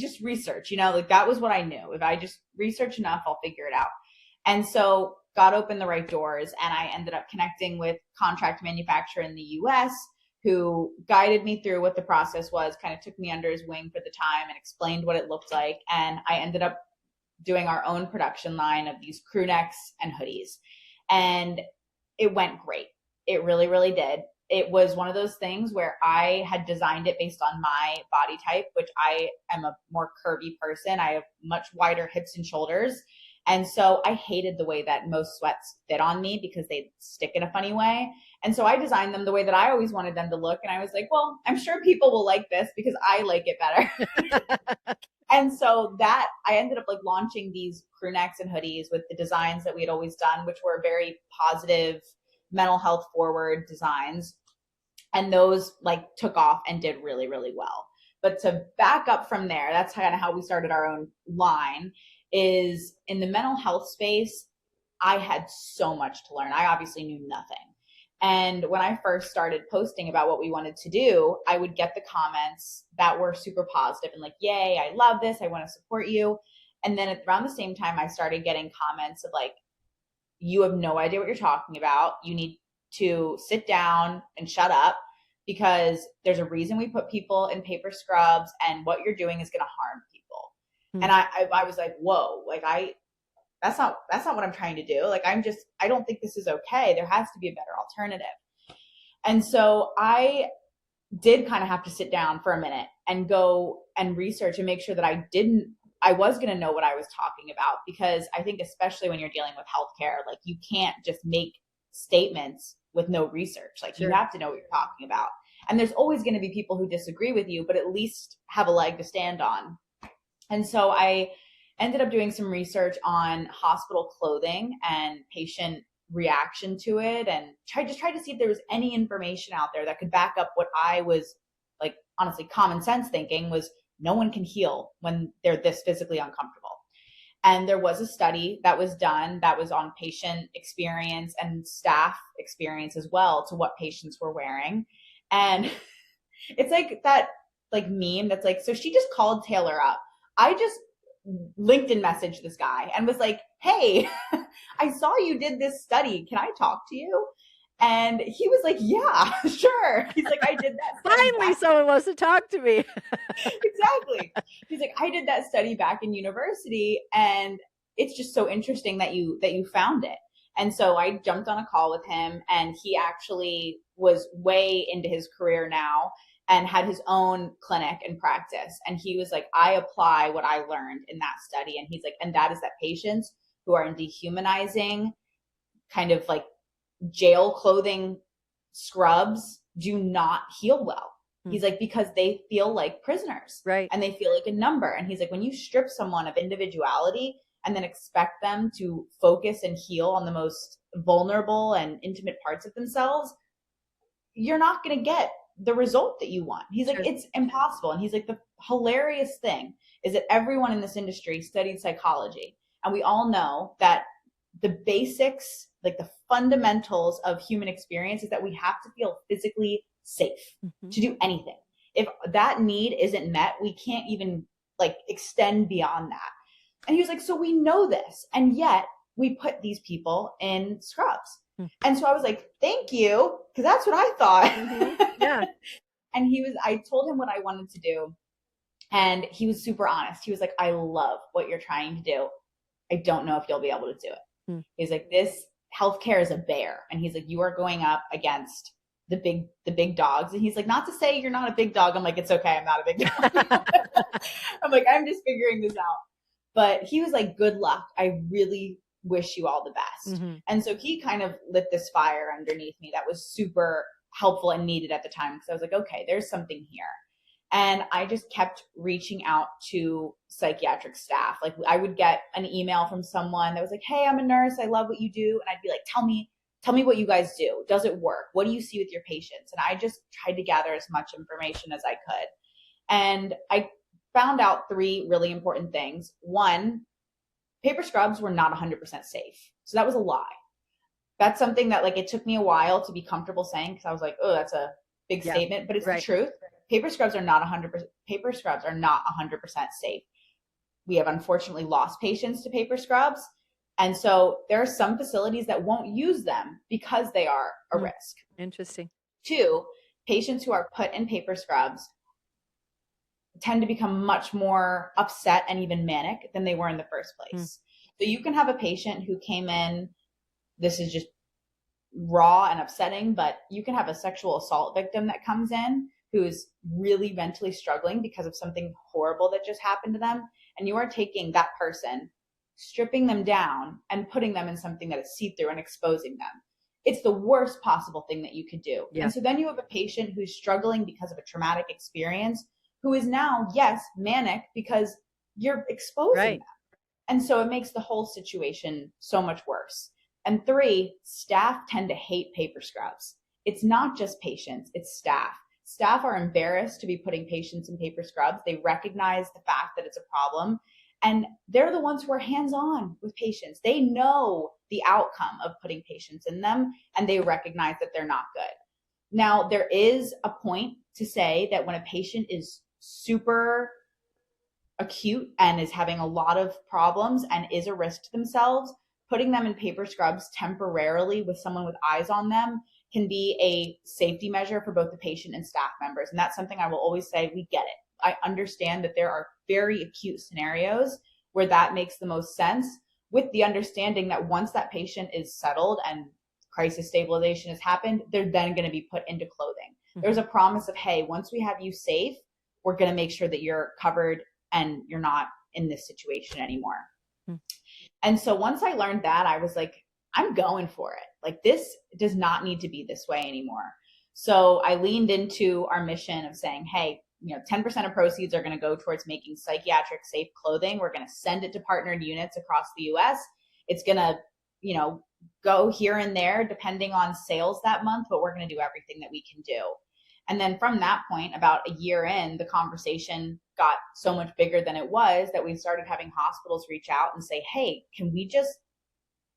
just research, like that was what I knew. If I just research enough, I'll figure it out. And so God opened the right doors, and I ended up connecting with contract manufacturer in the US who guided me through what the process was, kind of took me under his wing for the time and explained what it looked like. And I ended up doing our own production line of these crew necks and hoodies. And it went great. It really, really did. It was one of those things where I had designed it based on my body type, which I am a more curvy person. I have much wider hips and shoulders. And so I hated the way that most sweats fit on me because they stick in a funny way. And so I designed them the way that I always wanted them to look. And I was like, well, I'm sure people will like this because I like it better. And so that I ended up like launching these crew necks and hoodies with the designs that we had always done, which were very positive, mental health forward designs. And those like took off and did really, really well. But to back up from there, that's kind of how we started our own line, is in the mental health space. I had so much to learn. I obviously knew nothing. And when I first started posting about what we wanted to do, I would get the comments that were super positive and like, yay, I love this. I want to support you. And then around the same time, I started getting comments of like, you have no idea what you're talking about. You need to sit down and shut up because there's a reason we put people in paper scrubs, and what you're doing is going to harm people. And I was like, whoa, like that's not what I'm trying to do. Like, I don't think this is okay. There has to be a better alternative. And so I did kind of have to sit down for a minute and go and research and make sure that I was going to know what I was talking about, because I think especially when you're dealing with healthcare, like you can't just make statements with no research. Like you have to know what you're talking about. And there's always going to be people who disagree with you, but at least have a leg to stand on. And so I ended up doing some research on hospital clothing and patient reaction to it, and tried to see if there was any information out there that could back up what I was like, honestly, common sense thinking was no one can heal when they're this physically uncomfortable. And there was a study that was done that was on patient experience and staff experience as well to what patients were wearing. And it's like that like meme that's like, so she just called Taylor up. I just LinkedIn messaged this guy and was like, hey, I saw you did this study. Can I talk to you? And he was like, yeah, sure. He's like, I did that study. Finally, someone wants to talk to me. Exactly. He's like, I did that study back in university, and it's just so interesting that you found it. And so I jumped on a call with him, and he actually was way into his career now and had his own clinic and practice. And he was like, I apply what I learned in that study. And he's like, and that is that patients who are in dehumanizing kind of like jail clothing scrubs do not heal well. He's like, because they feel like prisoners, right? And they feel like a number. And he's like, when you strip someone of individuality and then expect them to focus and heal on the most vulnerable and intimate parts of themselves, you're not going to get the result that you want. He's like, it's impossible. And he's like, the hilarious thing is that everyone in this industry studied psychology. And we all know that the basics, like the fundamentals of human experience, is that we have to feel physically safe to do anything. If that need isn't met, we can't even like extend beyond that. And he was like, so we know this, and yet we put these people in scrubs. And so I was like, thank you, because that's what I thought. Yeah. And I told him what I wanted to do, and he was super honest. He was like, I love what you're trying to do. I don't know if you'll be able to do it. Hmm. He's like, this healthcare is a bear. And he's like, you are going up against the big dogs. And he's like, not to say you're not a big dog. I'm like, it's okay. I'm not a big dog. I'm like, I'm just figuring this out. But he was like, good luck. I really wish you all the best. Mm-hmm. And so he kind of lit this fire underneath me that was super helpful and needed at the time, because I was like, okay, there's something here. And I just kept reaching out to psychiatric staff. Like, I would get an email from someone that was like, hey, I'm a nurse. I love what you do. And I'd be like, tell me what you guys do. Does it work? What do you see with your patients? And I just tried to gather as much information as I could. And I found out 3 really important things. One, paper scrubs were not 100% safe. So that was a lie. That's something that, like, it took me a while to be comfortable saying, because I was like, oh, that's a big statement, but it's the truth. Paper scrubs are not 100%. Paper scrubs are not 100% safe. We have unfortunately lost patients to paper scrubs. And so there are some facilities that won't use them because they are a risk. Interesting. 2, patients who are put in paper scrubs tend to become much more upset and even manic than they were in the first place. So you can have a patient who came in, this is just raw and upsetting, but you can have a sexual assault victim that comes in who is really mentally struggling because of something horrible that just happened to them. And you are taking that person, stripping them down and putting them in something that is see-through and exposing them. It's the worst possible thing that you could do. Yeah. And so then you have a patient who's struggling because of a traumatic experience, who is now, yes, manic because you're exposing them. And so it makes the whole situation so much worse. And 3, staff tend to hate paper scrubs. It's not just patients, it's staff. Staff are embarrassed to be putting patients in paper scrubs. They recognize the fact that it's a problem. And they're the ones who are hands-on with patients. They know the outcome of putting patients in them, and they recognize that they're not good. Now, there is a point to say that when a patient is super acute and is having a lot of problems and is a risk to themselves, putting them in paper scrubs temporarily with someone with eyes on them can be a safety measure for both the patient and staff members. And that's something I will always say, we get it. I understand that there are very acute scenarios where that makes the most sense, with the understanding that once that patient is settled and crisis stabilization has happened, they're then going to be put into clothing. There's a promise of, hey, once we have you safe, we're going to make sure that you're covered and you're not in this situation anymore. And so once I learned that, I was like, I'm going for it. Like, this does not need to be this way anymore. So I leaned into our mission of saying, hey, 10% of proceeds are going to go towards making psychiatric safe clothing. We're going to send it to partnered units across the US. It's going to, go here and there depending on sales that month, but we're going to do everything that we can do. And then from that point, about a year in, the conversation got so much bigger than it was that we started having hospitals reach out and say, hey, can we just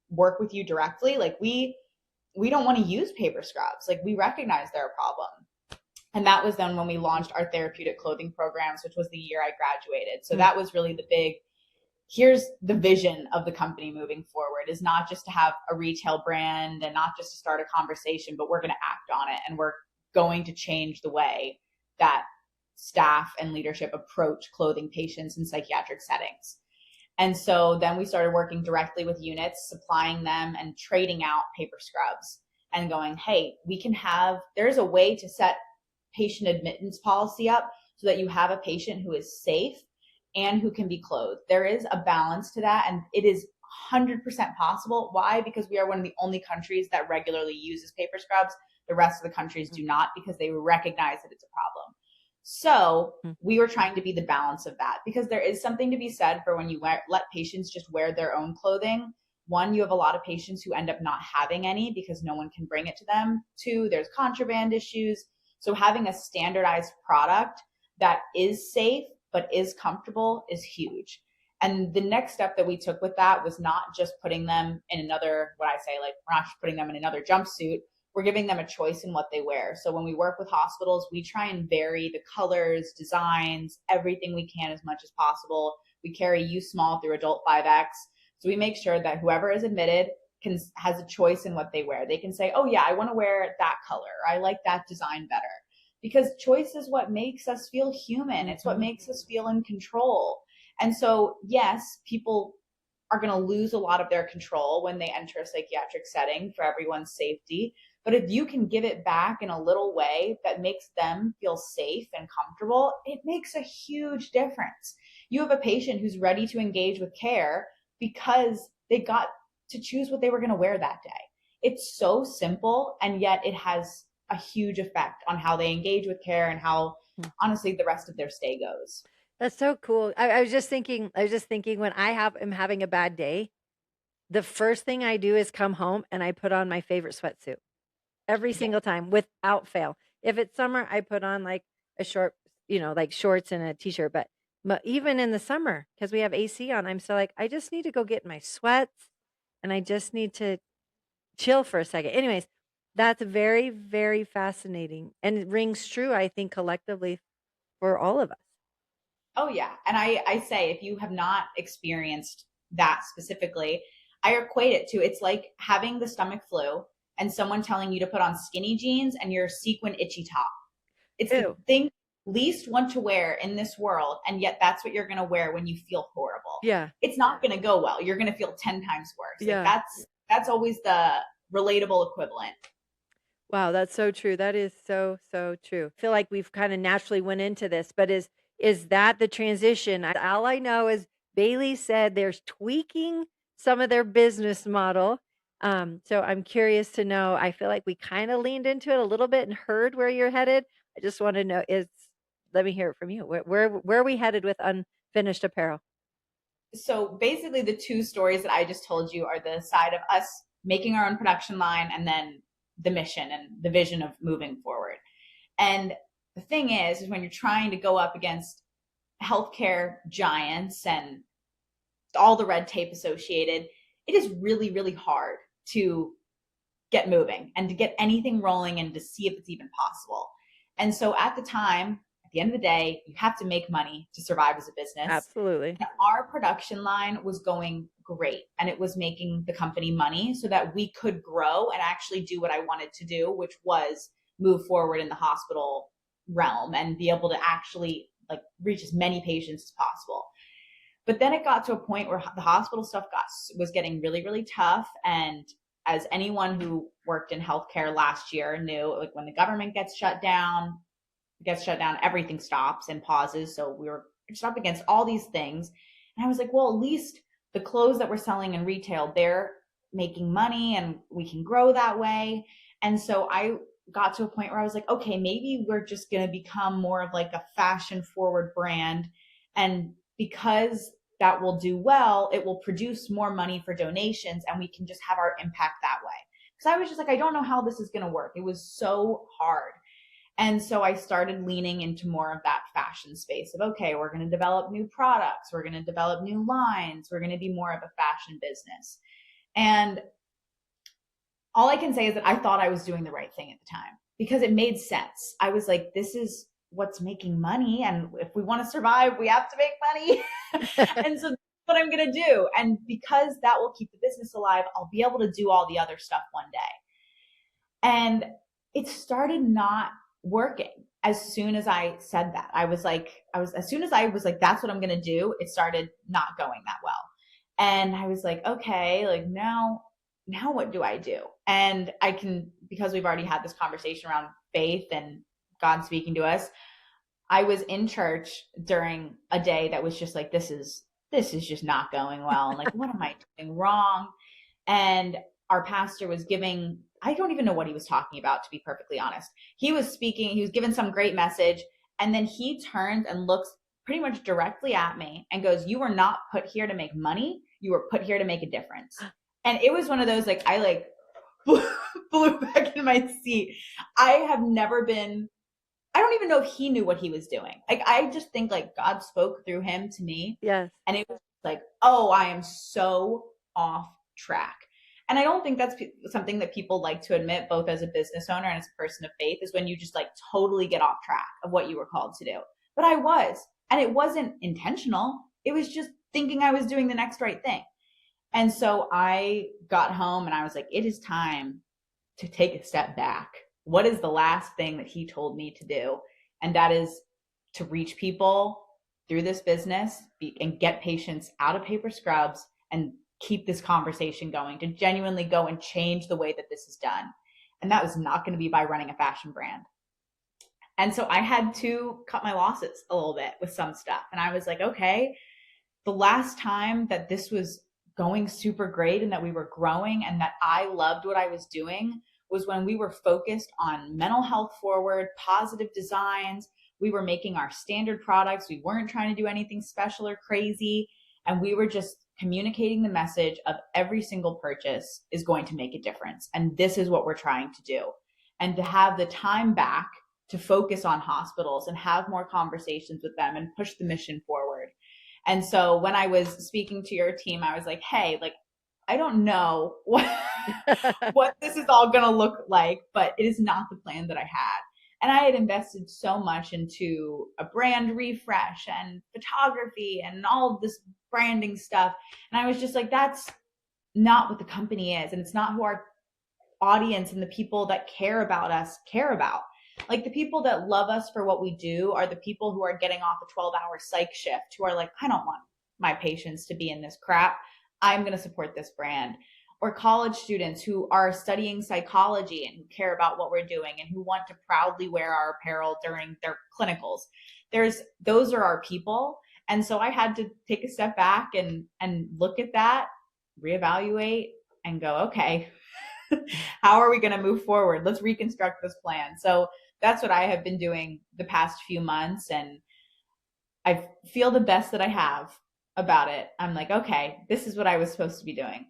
work with you directly? Like, we don't want to use paper scrubs. Like, we recognize they're a problem. And that was then when we launched our therapeutic clothing programs, which was the year I graduated. So that was really the big, here's the vision of the company moving forward, is not just to have a retail brand and not just to start a conversation, but we're going to act on it. And we're going to change the way that staff and leadership approach clothing patients in psychiatric settings. And so then we started working directly with units, supplying them and trading out paper scrubs and going, hey, there's a way to set patient admittance policy up so that you have a patient who is safe and who can be clothed. There is a balance to that, and it is 100% possible. Why? Because we are one of the only countries that regularly uses paper scrubs. The rest of the countries do not, because they recognize that it's a problem. So we were trying to be the balance of that, because there is something to be said for when you let patients just wear their own clothing. 1, you have a lot of patients who end up not having any because no one can bring it to them. 2, there's contraband issues. So having a standardized product that is safe but is comfortable is huge. And the next step that we took with that was not just putting them in another, we're not just putting them in another jumpsuit. We're giving them a choice in what they wear. So when we work with hospitals, we try and vary the colors, designs, everything we can as much as possible. We carry U small through adult 5X. So we make sure that whoever is admitted has a choice in what they wear. They can say, oh yeah, I want to wear that color, or I like that design better. Because choice is what makes us feel human. It's what makes us feel in control. And so, yes, people are going to lose a lot of their control when they enter a psychiatric setting for everyone's safety. But if you can give it back in a little way that makes them feel safe and comfortable, it makes a huge difference. You have a patient who's ready to engage with care because they got to choose what they were going to wear that day. It's so simple, and yet it has a huge effect on how they engage with care and how, honestly, the rest of their stay goes. That's so cool. I was just thinking when am having a bad day, the first thing I do is come home and I put on my favorite sweatsuit every Yeah. single time without fail. If it's summer, I put on like a short, like shorts and a t-shirt. But even in the summer, because we have AC on, I'm still like, I just need to go get my sweats and I just need to chill for a second. Anyways, that's very, very fascinating. And it rings true, I think, collectively for all of us. Oh yeah. And I say, if you have not experienced that specifically, I equate it to, it's like having the stomach flu and someone telling you to put on skinny jeans and your sequin itchy top. It's the Ew. thing least want to wear in this world, and yet that's what you're going to wear when you feel horrible. Yeah. It's not going to go well. You're going to feel 10 times worse. Like Yeah. that's always the relatable equivalent. Wow, that's so true. That is so, so true. I feel like we've kind of naturally went into this, but is that the transition? All I know is Bailey said there's tweaking some of their business model. So I'm curious to know. I feel like we kind of leaned into it a little bit and heard where you're headed. I just want to know is let me hear it from you. Where are we headed with Unfinished Apparel? So basically, the two stories that I just told you are the side of us making our own production line, and then the mission and the vision of moving forward. And the thing is when you're trying to go up against healthcare giants and all the red tape associated, it is really, really hard to get moving and to get anything rolling and to see if it's even possible. And so at the time, at the end of the day, you have to make money to survive as a business. Absolutely. And our production line was going great and it was making the company money so that we could grow and actually do what I wanted to do, which was move forward in the hospital realm and be able to actually like reach as many patients as possible. But then it got to a point where the hospital stuff was getting really, really tough. And as anyone who worked in healthcare last year knew, like when the government gets shut down, everything stops and pauses. So we were just up against all these things. And I was like, well, at least the clothes that we're selling in retail, they're making money and we can grow that way. And so I got to a point where I was like, okay, maybe we're just going to become more of like a fashion forward brand. And because that will do well, it will produce more money for donations and we can just have our impact that way. Because I was just like, I don't know how this is going to work. It was so hard. And so I started leaning into more of that fashion space of, okay, we're going to develop new products. We're going to develop new lines. We're going to be more of a fashion business. And all I can say is that I thought I was doing the right thing at the time because it made sense. I was like, this is what's making money. And if we want to survive, we have to make money. And so that's what I'm going to do. And because that will keep the business alive, I'll be able to do all the other stuff one day. And it started not working as soon as I said that. As soon as I was like, that's what I'm going to do, it started not going that well. And I was like, okay, like now what do I do? And because we've already had this conversation around faith and God speaking to us, I was in church during a day that was just like, this is just not going well. And like, what am I doing wrong? And our pastor was giving, I don't even know what he was talking about, to be perfectly honest. He was giving some great message. And then he turns and looks pretty much directly at me and goes, you were not put here to make money. You were put here to make a difference. And it was one of those, like, I blew back in my seat. I don't even know if he knew what he was doing. Like, I just think like God spoke through him to me. Yes. And it was like, oh, I am so off track. And I don't think that's something that people like to admit, both as a business owner and as a person of faith, is when you just like totally get off track of what you were called to do. But I was, and it wasn't intentional. It was just thinking I was doing the next right thing. And so I got home and I was like, it is time to take a step back. What is the last thing that he told me to do? And that is to reach people through this business and get patients out of paper scrubs and keep this conversation going, to genuinely go and change the way that this is done. And that was not going to be by running a fashion brand. And so I had to cut my losses a little bit with some stuff. And I was like, okay, the last time that this was going super great and that we were growing and that I loved what I was doing was when we were focused on mental health forward, positive designs. We were making our standard products. We weren't trying to do anything special or crazy. And we were just communicating the message of every single purchase is going to make a difference. And this is what we're trying to do. And to have the time back to focus on hospitals and have more conversations with them and push the mission forward. And so when I was speaking to your team, I was like, hey, like, I don't know what this is all going to look like, but it is not the plan that I had. And I had invested so much into a brand refresh and photography and all of this branding stuff. And I was just like, that's not what the company is. And it's not who our audience and the people that care about us care about. Like, the people that love us for what we do are the people who are getting off a 12-hour psych shift, who are like, I don't want my patients to be in this crap. I'm going to support this brand. Or college students who are studying psychology and who care about what we're doing and who want to proudly wear our apparel during their clinicals. Those are our people. And so I had to take a step back and look at that, reevaluate, and go, okay, how are we going to move forward? Let's reconstruct this plan. So that's what I have been doing the past few months. And I feel the best that I have about it. I'm like, okay, this is what I was supposed to be doing.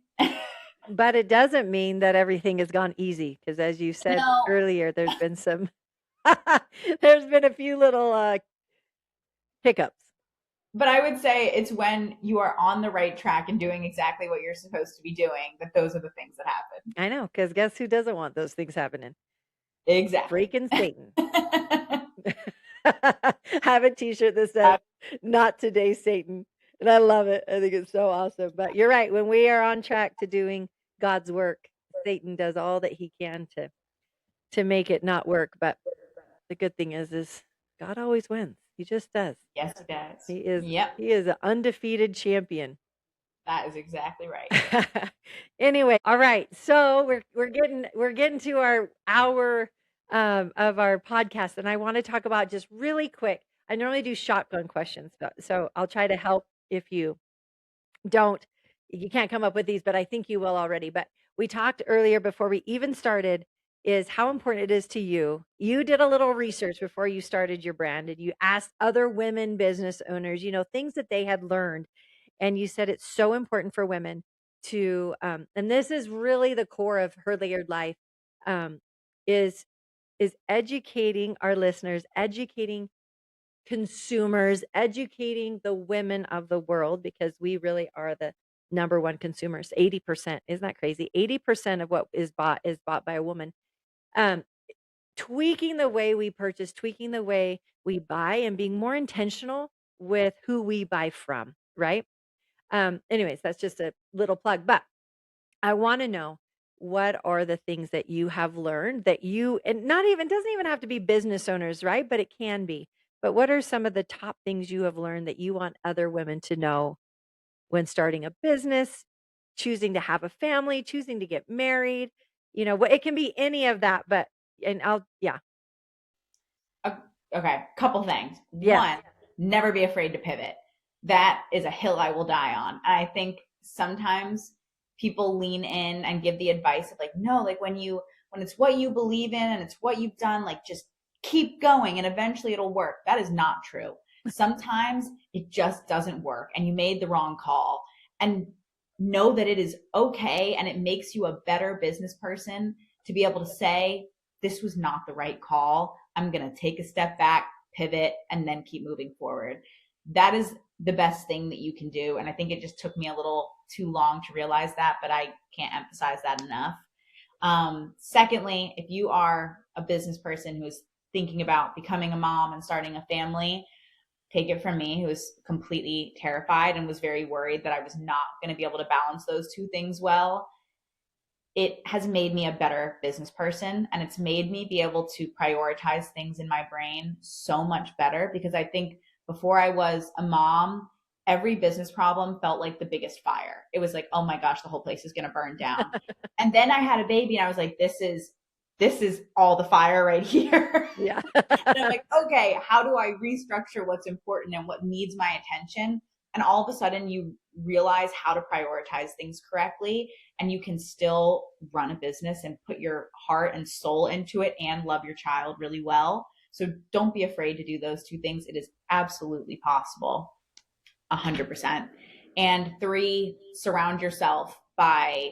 But it doesn't mean that everything has gone easy, because as you said earlier, there's been there's been a few little hiccups. But I would say it's when you are on the right track and doing exactly what you're supposed to be doing that those are the things that happen. I know, because guess who doesn't want those things happening? Exactly. Freaking Satan. Have a t-shirt that says, not today, Satan. And I love it. I think it's so awesome. But you're right. When we are on track to doing God's work, Satan does all that he can to make it not work. But the good thing is God always wins. He just does. Yes, he does. He is. Yep. He is an undefeated champion. That is exactly right. Anyway, all right. So we're getting to our hour of our podcast, and I want to talk about, just really quick. I normally do shotgun questions, so I'll try to help if you can't come up with these, but I think you will already. But we talked earlier before we even started is how important it is to you. You did a little research before you started your brand, and you asked other women business owners, things that they had learned. And you said it's so important for women to, and this is really the core of Her Layered Life, is educating our listeners, educating consumers, educating the women of the world, because we really are the number one consumers. 80%, isn't that crazy? 80% of what is bought by a woman. Tweaking the way we purchase, tweaking the way we buy, and being more intentional with who we buy from, right? Anyways, that's just a little plug, but I want to know, what are the things that you have learned that and doesn't even have to be business owners, right? But it can be. But what are some of the top things you have learned that you want other women to know when starting a business, choosing to have a family, choosing to get married? It can be any of that, yeah. Okay, couple things. Yes. One, never be afraid to pivot. That is a hill I will die on. I think sometimes people lean in and give the advice of like, no, like when it's what you believe in and it's what you've done, like just keep going and eventually it'll work. That is not true. Sometimes it just doesn't work and you made the wrong call, and know that it is okay. And it makes you a better business person to be able to say, this was not the right call. I'm going to take a step back, pivot, and then keep moving forward. That is the best thing that you can do. And I think it just took me a little too long to realize that, but I can't emphasize that enough. Secondly, if you are a business person who is thinking about becoming a mom and starting a family, take it from me, who was completely terrified and was very worried that I was not going to be able to balance those two things well. It has made me a better business person, and it's made me be able to prioritize things in my brain so much better, because I think before I was a mom, every business problem felt like the biggest fire. It was like, oh my gosh, the whole place is going to burn down. And then I had a baby and I was like, this is all the fire right here. Yeah. And I'm like, okay, how do I restructure what's important and what needs my attention? And all of a sudden, you realize how to prioritize things correctly, and you can still run a business and put your heart and soul into it and love your child really well. So don't be afraid to do those two things. It is absolutely possible, 100%. And three, surround yourself by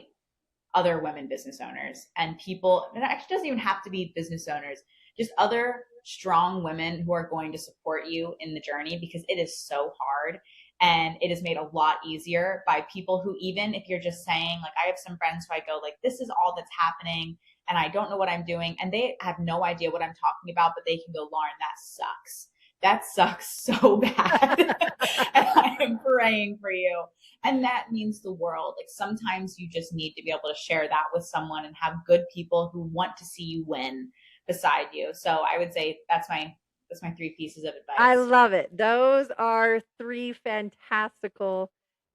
other women business owners and people. And it actually doesn't even have to be business owners, just other strong women who are going to support you in the journey, because it is so hard. And it is made a lot easier by people who, even if you're just saying, like, I have some friends who I go, like, this is all that's happening and I don't know what I'm doing. And they have no idea what I'm talking about, but they can go, Lauren, that sucks. That sucks so bad. And I am praying for you. And that means the world. Like, sometimes you just need to be able to share that with someone and have good people who want to see you win beside you. So I would say that's my three pieces of I advice. love it. Those are three fantastical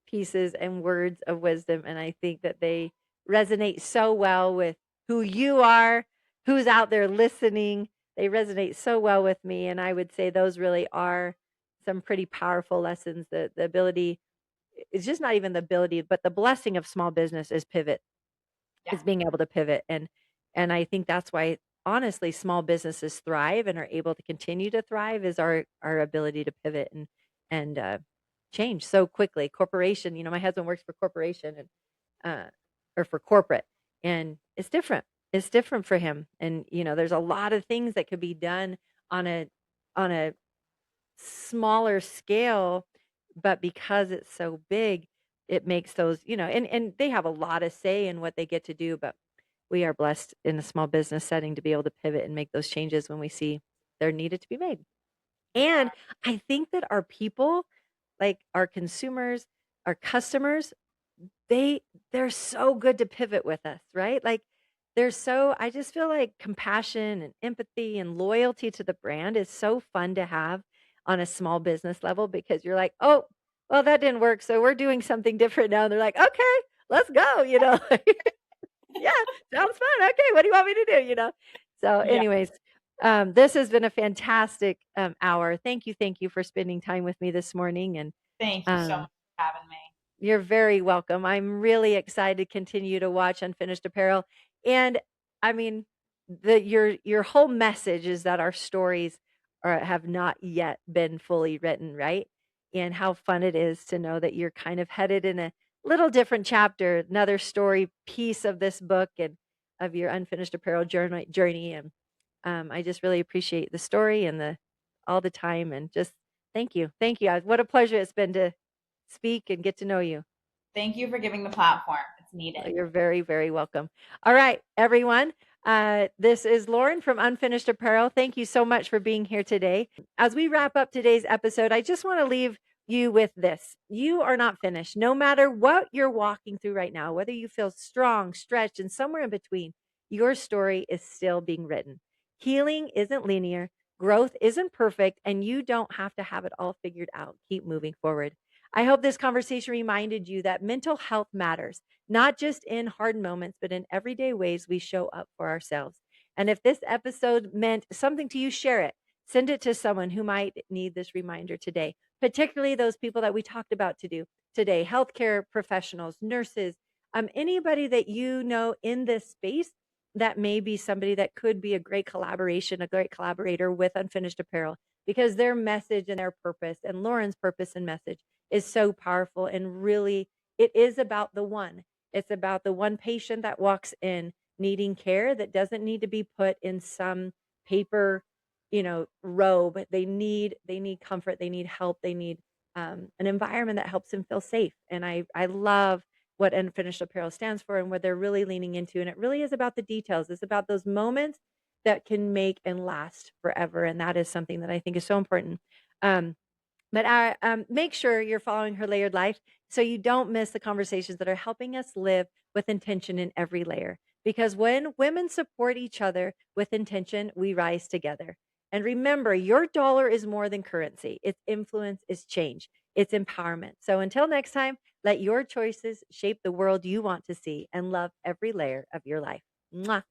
pieces and words of wisdom. And I think that they resonate so well with who you are, who's out there listening. They resonate so well with me. And I would say those really are some pretty powerful lessons. The ability, it's just not even the ability, but the blessing of small business is pivot, Yeah. is being able to pivot. And I think that's why honestly small businesses thrive and are able to continue to thrive, is our ability to pivot and change so quickly. Corporation, my husband works for corporation and or for corporate, and it's different. It's different for him. And there's a lot of things that could be done on a smaller scale, but because it's so big, it makes those, and they have a lot of say in what they get to do, but we are blessed in a small business setting to be able to pivot and make those changes when we see they're needed to be made. We And are. I think that our people, like our consumers, our customers, they they're so good to pivot with us, right? Like I just feel like compassion and empathy and loyalty to the brand is so fun to have on a small business level, because you're like, "Oh, well that didn't work, so we're doing something different now." And they're like, "Okay, let's go." Yeah, sounds fun. Okay, what do you want me to do? So, Yeah. anyways, this has been a fantastic hour. Thank you for spending time with me this morning, and Thank you so much um, for having me. you're very welcome. I'm really excited to continue to watch Unfinished Apparel. And I mean, your whole message is that our stories have not yet been fully written, right? And how fun it is to know that you're kind of headed in a little different chapter, another story piece of this book and of your Unfinished Apparel journey. And I just really appreciate the story and the all the time, and just thank you. Thank you. What a pleasure it's been to speak and get to know you. Thank you for giving the platform. It's Well, needed. you're very, very welcome. All right, everyone. This is Lauren from Unfinished Apparel. Thank you so much for being here today. As we wrap up today's episode, I just want to leave you with this. You are not finished. No matter what you're walking through right now, whether you feel strong, stretched, and somewhere in between, your story is still being written. Healing isn't linear, growth isn't perfect, and you don't have to have it all figured out. Keep moving forward. I hope this conversation reminded you that mental health matters, not just in hard moments, but in everyday ways we show up for ourselves. And if this episode meant something to you, share it. Send it to someone who might need this reminder today, particularly those people that we talked about to do today, healthcare professionals, nurses, anybody that you know in this space that may be somebody that could be a great collaboration, a great collaborator with Unfinished Apparel, because their message and their purpose and Lauren's purpose and message is so powerful. And really, it is about the one. It's about the one patient that walks in needing care that doesn't need to be put in some paper, robe. They need comfort, they need help, they need an environment that helps them feel safe. And I love what Unfinished Apparel stands for and what they're really leaning into. And it really is about the details. It's about those moments that can make and last forever. And that is something that I think is so important. Um, but make sure you're following Her Layered Life so you don't miss the conversations that are helping us live with intention in every layer. Because when women support each other with intention, we rise together. And remember, your dollar is more than currency. Its influence is change, it's empowerment. So until next time, let your choices shape the world you want to see and love every layer of your life. Mwah.